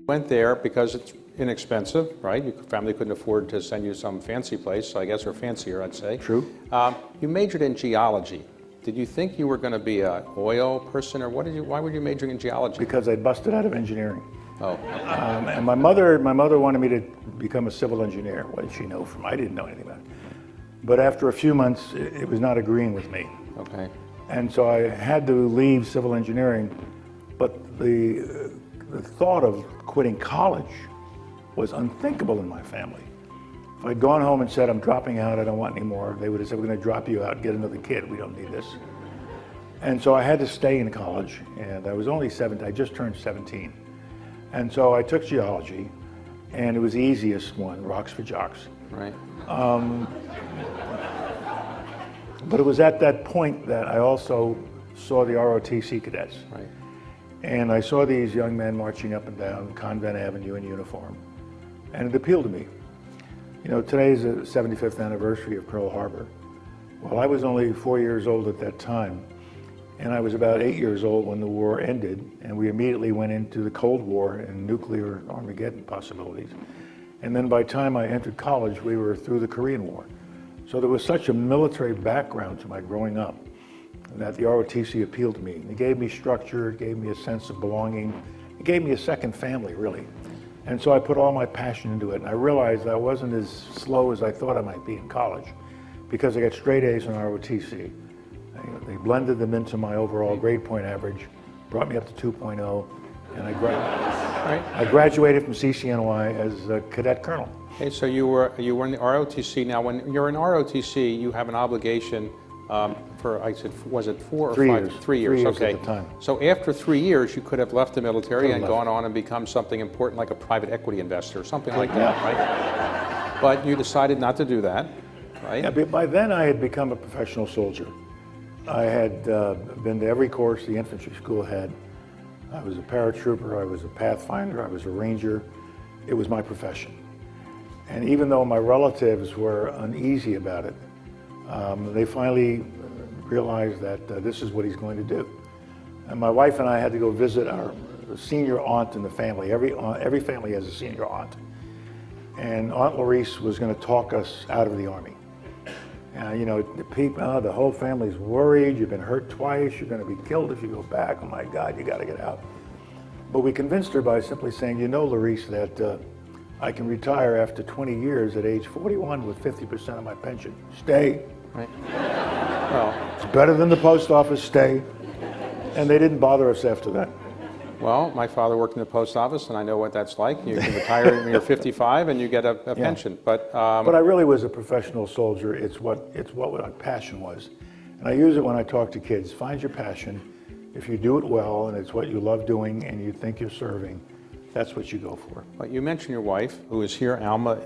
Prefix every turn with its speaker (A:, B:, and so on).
A: went there because it's inexpensive, right? Your family couldn't afford to send you some fancy place, I guess, or fancier, I'd say.
B: True.
A: You majored in geology. Did you think you were going to be an oil person, or why were you majoring in geology?
B: Because I busted out of engineering.
A: Oh.
B: And my mother wanted me to become a civil engineer. What did she know from? I didn't know anything about it. But after a few months, it was not agreeing with me.
A: Okay.
B: And so I had to leave civil engineering. But the thought of quitting college was unthinkable in my family. If I'd gone home and said, I'm dropping out, I don't want any more, they would have said, we're going to drop you out and get another kid. We don't need this. And so I had to stay in college, and I was only 17, I just turned 17. And so I took geology, and it was the easiest one, rocks for jocks.
A: Right.
B: But it was at that point that I also saw the ROTC cadets.
A: Right.
B: And I saw these young men marching up and down Convent Avenue in uniform, and it appealed to me. You know, today's the 75th anniversary of Pearl Harbor. Well, I was only 4 years old at that time, and I was about 8 years old when the war ended, and we immediately went into the Cold War and nuclear Armageddon possibilities. And then by the time I entered college, we were through the Korean War. So there was such a military background to my growing up that the ROTC appealed to me. It gave me structure, it gave me a sense of belonging, it gave me a second family, really. And so I put all my passion into it, and I realized I wasn't as slow as I thought I might be in college because I got straight A's in ROTC. They blended them into my overall grade point average, brought me up to 2.0, and I graduated from CCNY as a cadet colonel.
A: Okay, so you were in the ROTC. Now, when you're in ROTC, you have an obligation for, I said, was it 4 or 5?
B: 3 years.
A: 3 years, okay.
B: At the time.
A: So after 3 years, you could have left the military and gone on and become something important like a private equity investor or something like that, right? But you decided not to do that, right?
B: Yeah, but by then I had become a professional soldier. I had been to every course the infantry school had. I was a paratrooper, I was a pathfinder, I was a ranger. It was my profession. And even though my relatives were uneasy about it, they finally realized that this is what he's going to do. And my wife and I had to go visit our senior aunt in the family. Every family has a senior aunt. And Aunt Larice was going to talk us out of the Army. You know, the people, the whole family's worried, you've been hurt twice, you're going to be killed if you go back, oh my God, you got to get out. But we convinced her by simply saying, you know, Larice, that I can retire after 20 years at age 41 with 50% of my pension. Stay.
A: Right. Well,
B: it's better than the post office, stay. And they didn't bother us after that.
A: well, my father worked in the post office, and I know what that's like. You can retire when you're 55 and you get a pension. But
B: I really was a professional soldier. It's what my passion was. And I use it when I talk to kids. Find your passion. If you do it well and it's what you love doing and you think you're serving, that's what you go for.
A: you mentioned your wife, who is here, Alma.